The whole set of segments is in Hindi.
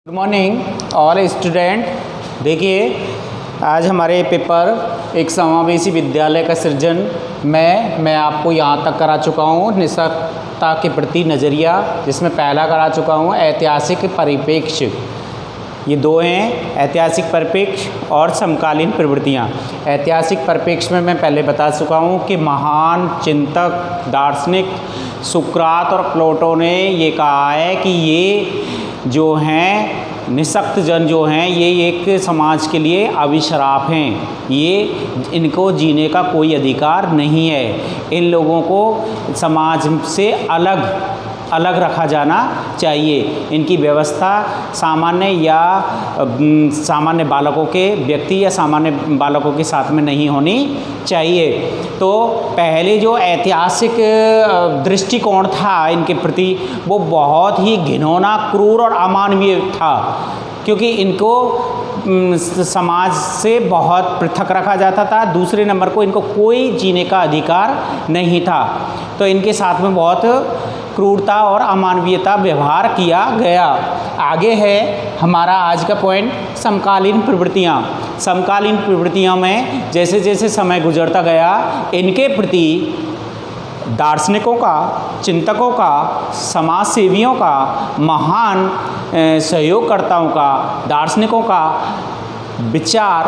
Good morning all student. देखिए, आज हमारे पेपर एक समावेशी विद्यालय का सृजन मैं आपको यहाँ तक करा चुका हूँ निस्संगता के प्रति नज़रिया, जिसमें पहला करा चुका हूँ ऐतिहासिक परिप्रेक्ष्य। ये दो हैं, ऐतिहासिक परिप्रेक्ष्य और समकालीन प्रवृत्तियाँ। ऐतिहासिक परिप्रेक्ष्य में मैं पहले बता चुका हूँ कि महान चिंतक दार्शनिक सुकरात और प्लेटो ने ये कहा है कि ये जो हैं निःशक्त जन जो हैं ये एक समाज के लिए अभिशाप हैं। ये इनको जीने का कोई अधिकार नहीं है। इन लोगों को समाज से अलग रखा जाना चाहिए। इनकी व्यवस्था सामान्य बालकों के व्यक्ति या सामान्य बालकों के साथ में नहीं होनी चाहिए। तो पहले जो ऐतिहासिक दृष्टिकोण था इनके प्रति वो बहुत ही घिनौना, क्रूर और अमानवीय था, क्योंकि इनको समाज से बहुत पृथक रखा जाता था। दूसरे नंबर को इनको कोई जीने का अधिकार नहीं था, तो इनके साथ में बहुत क्रूरता और अमानवीयता व्यवहार किया गया। आगे है हमारा आज का पॉइंट समकालीन प्रवृत्तियाँ। समकालीन प्रवृत्तियों में जैसे जैसे समय गुजरता गया इनके प्रति दार्शनिकों का, चिंतकों का, समाज सेवियों का, महान सहयोगकर्ताओं का, दार्शनिकों का विचार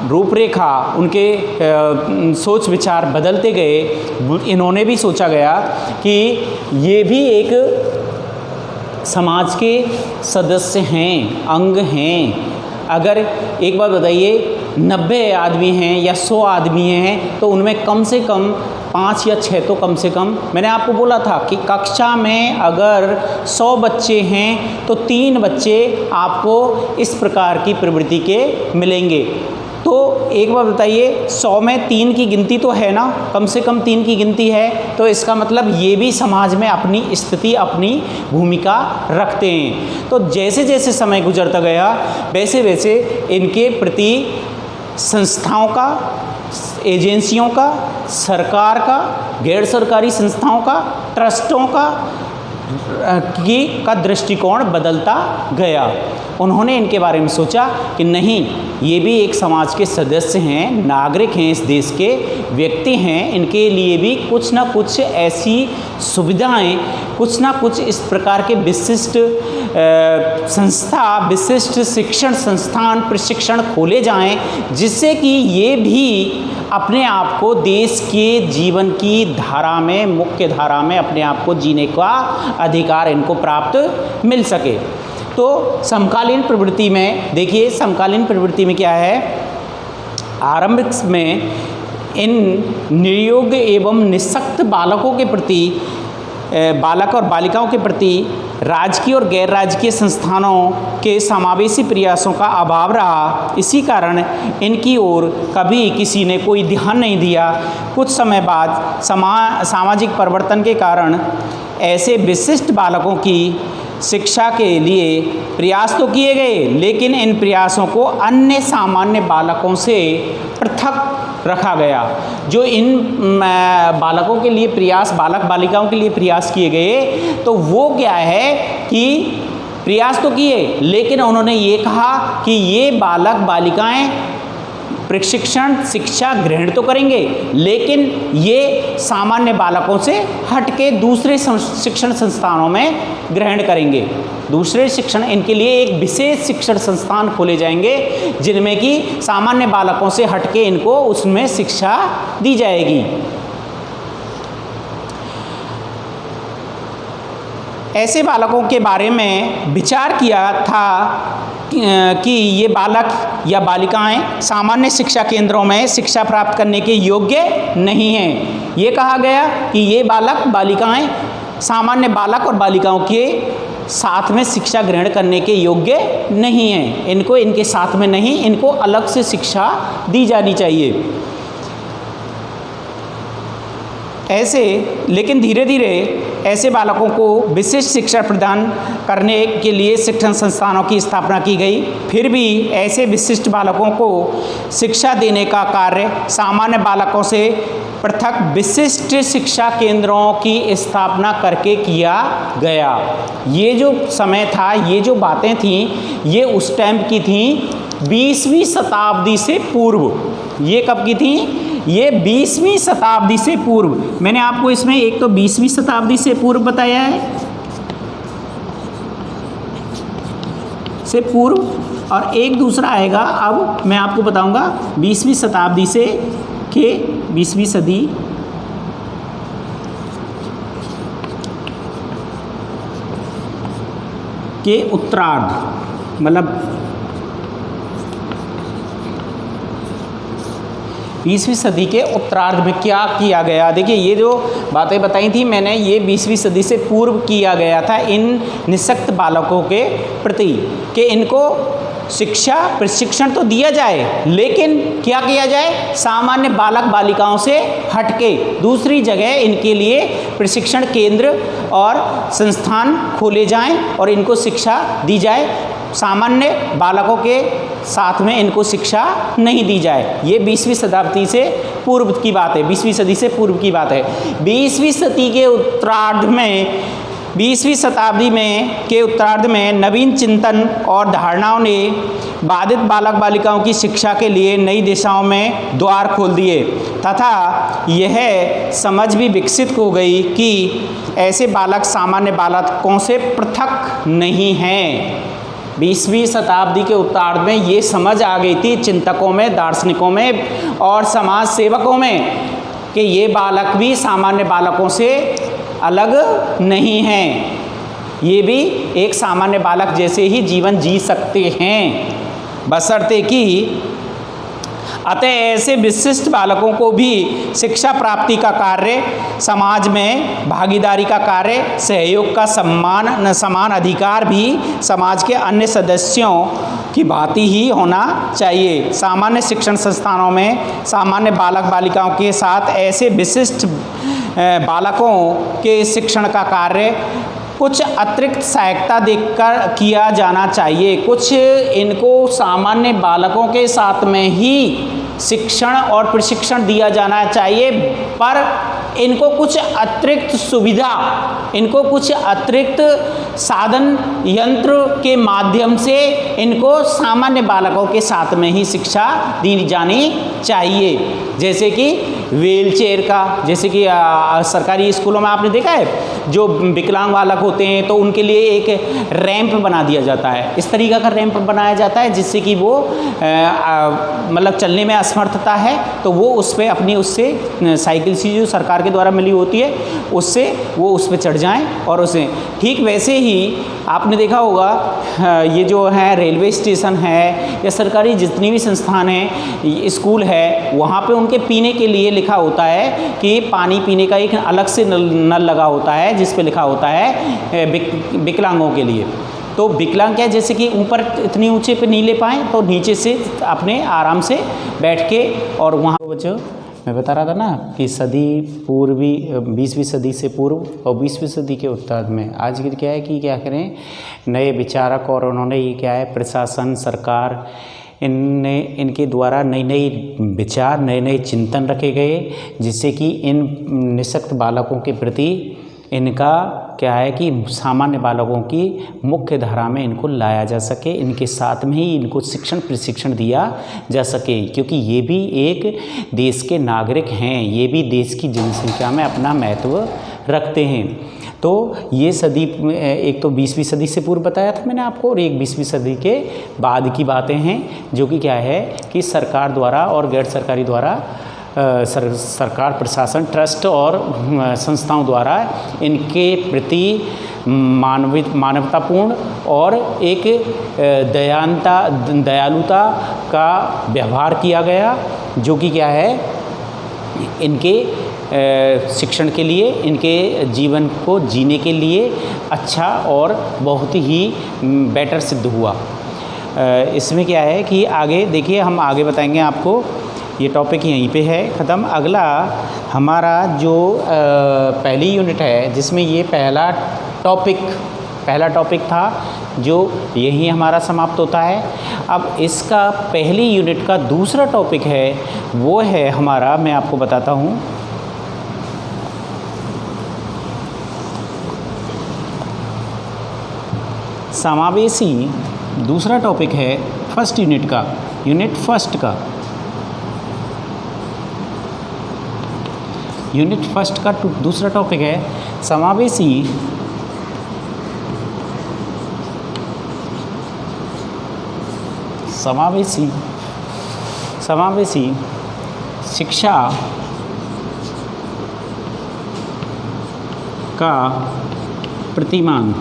रूपरेखा, उनके सोच विचार बदलते गए। इन्होंने भी सोचा गया कि ये भी एक समाज के सदस्य हैं, अंग हैं। अगर एक बात बताइए, 90 आदमी हैं या 100 आदमी हैं तो उनमें कम से कम 5 या 6 तो कम से कम, मैंने आपको बोला था कि कक्षा में अगर 100 बच्चे हैं तो 3 बच्चे आपको इस प्रकार की प्रवृत्ति के मिलेंगे। तो एक बार बताइए, 100 में 3 की गिनती तो है ना, कम से कम 3 की गिनती है, तो इसका मतलब ये भी समाज में अपनी स्थिति, अपनी भूमिका रखते हैं। तो जैसे जैसे समय गुजरता गया वैसे वैसे इनके प्रति संस्थाओं का, एजेंसियों का, सरकार का, गैर सरकारी संस्थाओं का, ट्रस्टों का दृष्टिकोण बदलता गया। उन्होंने इनके बारे में सोचा कि नहीं, ये भी एक समाज के सदस्य हैं, नागरिक हैं, इस देश के व्यक्ति हैं, इनके लिए भी कुछ ना कुछ ऐसी सुविधाएं, कुछ ना कुछ इस प्रकार के विशिष्ट संस्था, विशिष्ट शिक्षण संस्थान, प्रशिक्षण खोले जाएं, जिससे कि ये भी अपने आप को देश के जीवन की धारा में, मुख्य धारा में अपने आप को जीने का अधिकार इनको प्राप्त मिल सके। तो समकालीन प्रवृत्ति में देखिए, समकालीन प्रवृत्ति में क्या है, आरंभ में इन नियोग्य एवं निःशक्त बालकों के प्रति, बालक और बालिकाओं के प्रति राजकीय और गैर राजकीय संस्थानों के समावेशी प्रयासों का अभाव रहा। इसी कारण इनकी ओर कभी किसी ने कोई ध्यान नहीं दिया। कुछ समय बाद सामाजिक परिवर्तन के कारण ऐसे विशिष्ट बालकों की शिक्षा के लिए प्रयास तो किए गए, लेकिन इन प्रयासों को अन्य सामान्य बालकों से पृथक रखा गया। जो इन बालकों के लिए प्रयास, बालक बालिकाओं के लिए प्रयास किए गए, तो वो क्या है कि प्रयास तो किए, लेकिन उन्होंने ये कहा कि ये बालक बालिकाएं प्रशिक्षण शिक्षा ग्रहण तो करेंगे, लेकिन ये सामान्य बालकों से हटके दूसरे शिक्षण संस्थानों में ग्रहण करेंगे। दूसरे शिक्षण, इनके लिए एक विशेष शिक्षण संस्थान खोले जाएंगे जिनमें कि सामान्य बालकों से हटके इनको उसमें शिक्षा दी जाएगी। ऐसे बालकों के बारे में विचार किया था कि ये बालक या बालिकाएं सामान्य शिक्षा केंद्रों में शिक्षा प्राप्त करने के योग्य नहीं हैं। ये कहा गया कि ये बालक बालिकाएं सामान्य बालक और बालिकाओं के साथ में शिक्षा ग्रहण करने के योग्य नहीं हैं। इनको इनके साथ में नहीं, इनको अलग से शिक्षा दी जानी चाहिए। ऐसे लेकिन धीरे धीरे ऐसे बालकों को विशिष्ट शिक्षा प्रदान करने के लिए शिक्षण संस्थानों की स्थापना की गई। फिर भी ऐसे विशिष्ट बालकों को शिक्षा देने का कार्य सामान्य बालकों से पृथक विशिष्ट शिक्षा केंद्रों की स्थापना करके किया गया। ये जो समय था, ये जो बातें थीं, ये उस टाइम की थीं 20वीं शताब्दी से पूर्व। ये कब की थी? ये 20वीं शताब्दी से पूर्व। मैंने आपको इसमें एक तो 20वीं शताब्दी से पूर्व बताया है, से पूर्व, और एक दूसरा आएगा, अब मैं आपको बताऊंगा 20वीं शताब्दी से के 20वीं सदी के उत्तरार्ध, मतलब 20वीं सदी के उत्तरार्ध में क्या किया गया। देखिए, ये जो बातें बताई थी मैंने, ये 20वीं सदी से पूर्व किया गया था इन निःशक्त बालकों के प्रति, कि इनको शिक्षा प्रशिक्षण तो दिया जाए, लेकिन क्या किया जाए, सामान्य बालक बालिकाओं से हटके दूसरी जगह इनके लिए प्रशिक्षण केंद्र और संस्थान खोले जाएं और इनको शिक्षा दी जाए। सामान्य बालकों के साथ में इनको शिक्षा नहीं दी जाए। ये 20वीं शताब्दी से पूर्व की बात है, 20वीं सदी से पूर्व की बात है। 20वीं सदी के उत्तरार्ध में, 20वीं शताब्दी में के उत्तरार्ध में नवीन चिंतन और धारणाओं ने बाधित बालक बालिकाओं की शिक्षा के लिए नई दिशाओं में द्वार खोल दिए तथा यह समझ भी विकसित हो गई कि ऐसे बालक सामान्य बालकों से पृथक नहीं हैं। 20वीं शताब्दी के उत्तरार्ध में ये समझ आ गई थी चिंतकों में, दार्शनिकों में और समाज सेवकों में कि ये बालक भी सामान्य बालकों से अलग नहीं हैं, ये भी एक सामान्य बालक जैसे ही जीवन जी सकते हैं, बशर्ते कि अतः ऐसे विशिष्ट बालकों को भी शिक्षा प्राप्ति का कार्य, समाज में भागीदारी का कार्य, सहयोग का समान अधिकार भी समाज के अन्य सदस्यों की भांति ही होना चाहिए। सामान्य शिक्षण संस्थानों में सामान्य बालक बालिकाओं के साथ ऐसे विशिष्ट बालकों के शिक्षण का कार्य कुछ अतिरिक्त सहायता देकर किया जाना चाहिए। कुछ इनको सामान्य बालकों के साथ में ही शिक्षण और प्रशिक्षण दिया जाना चाहिए, पर इनको कुछ अतिरिक्त सुविधा, इनको कुछ अतिरिक्त साधन यंत्र के माध्यम से इनको सामान्य बालकों के साथ में ही शिक्षा दी जानी चाहिए। जैसे कि व्हीलचेयर का, जैसे कि सरकारी स्कूलों में आपने देखा है, जो विकलांग बालक होते हैं तो उनके लिए एक रैंप बना दिया जाता है। इस तरीक़े का रैंप बनाया जाता है जिससे कि वो मतलब चलने में असमर्थता है तो वो उस पर अपनी उससे साइकिल सी जो सरकार के द्वारा मिली होती है उससे वो उस पर चढ़ जाएं और उसे, ठीक वैसे ही आपने देखा होगा ये जो है रेलवे स्टेशन है या सरकारी जितनी भी संस्थान हैं, स्कूल है, वहाँ पे उनके पीने के लिए लिखा होता है कि पानी पीने का एक अलग से नल लगा होता है जिस पे लिखा होता है विकलांगों के लिए। तो विकलांग क्या, जैसे कि ऊपर इतनी ऊंचे पे नहीं ले पाएँ तो नीचे से अपने आराम से बैठ के, और वहाँ बच्चों मैं बता रहा था ना कि सदी पूर्वी 20वीं सदी से पूर्व और 20वीं सदी के उत्तरार्ध में आज क्या है कि क्या करें, नए विचारक और उन्होंने ये क्या है प्रशासन, सरकार, इनके द्वारा नई नई विचार, नए नए चिंतन रखे गए जिससे कि इन निःशक्त बालकों के प्रति इनका क्या है कि सामान्य बालकों की मुख्य धारा में इनको लाया जा सके, इनके साथ में ही इनको शिक्षण प्रशिक्षण दिया जा सके, क्योंकि ये भी एक देश के नागरिक हैं, ये भी देश की जनसंख्या में अपना महत्व रखते हैं। तो ये सदी, एक तो 20वीं सदी से पूर्व बताया था मैंने आपको, और एक 20वीं सदी के बाद की बातें हैं जो कि क्या है कि सरकार द्वारा और गैर सरकारी द्वारा सरकार, प्रशासन, ट्रस्ट और संस्थाओं द्वारा इनके प्रति मानवतापूर्ण और एक दयालुता का व्यवहार किया गया, जो कि क्या है इनके शिक्षण के लिए, इनके जीवन को जीने के लिए अच्छा और बहुत ही बेटर सिद्ध हुआ। इसमें क्या है कि आगे देखिए, हम आगे बताएंगे आपको ये टॉपिक यहीं पे है ख़त्म। अगला हमारा जो पहली यूनिट है जिसमें ये पहला टॉपिक था जो यही हमारा समाप्त होता है। अब इसका पहली यूनिट का दूसरा टॉपिक है वो है हमारा, मैं आपको बताता हूँ, समावेशी। दूसरा टॉपिक है फर्स्ट यूनिट का, यूनिट फर्स्ट का दूसरा टॉपिक है समावेशी शिक्षा का प्रतिमान।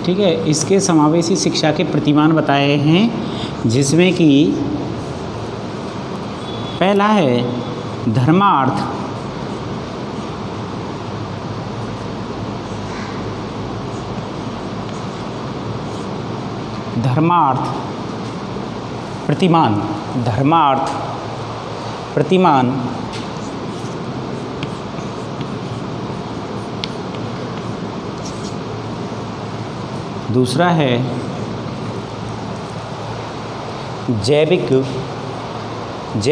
ठीक है, इसके समावेशी शिक्षा के प्रतिमान बताए हैं जिसमें कि पहला है धर्मार्थ प्रतिमान। दूसरा है जैव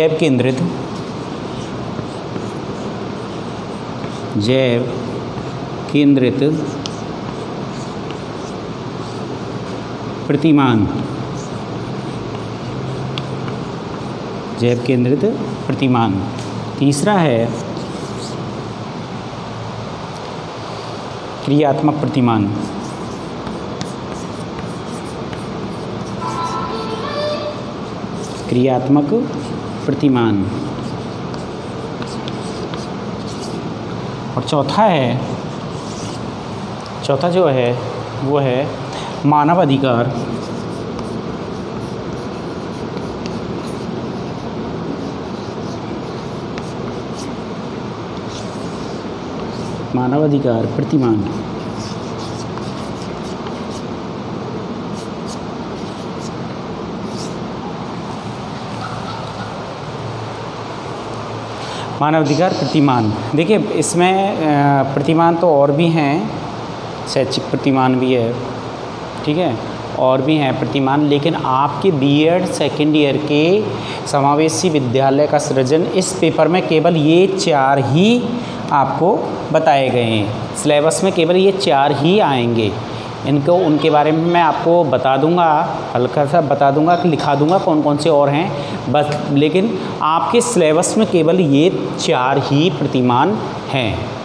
केंद्रित प्रतिमान। तीसरा है क्रियात्मक प्रतिमान। और चौथा जो है वो है मानव अधिकार। प्रतिमान। मानवाधिकार प्रतिमान। देखिए इसमें प्रतिमान तो और भी हैं, शैक्षिक प्रतिमान भी है, ठीक है, और भी हैं प्रतिमान, लेकिन आपके बीएड सेकेंड ईयर के समावेशी विद्यालय का सृजन इस पेपर में केवल ये 4 ही आपको बताए गए हैं। सिलेबस में केवल ये 4 ही आएंगे। उनके बारे में मैं आपको बता दूंगा, हल्का सा बता दूंगा, लिखा दूंगा कौन कौन से और हैं बस, लेकिन आपके सिलेबस में केवल ये 4 ही प्रतिमान हैं।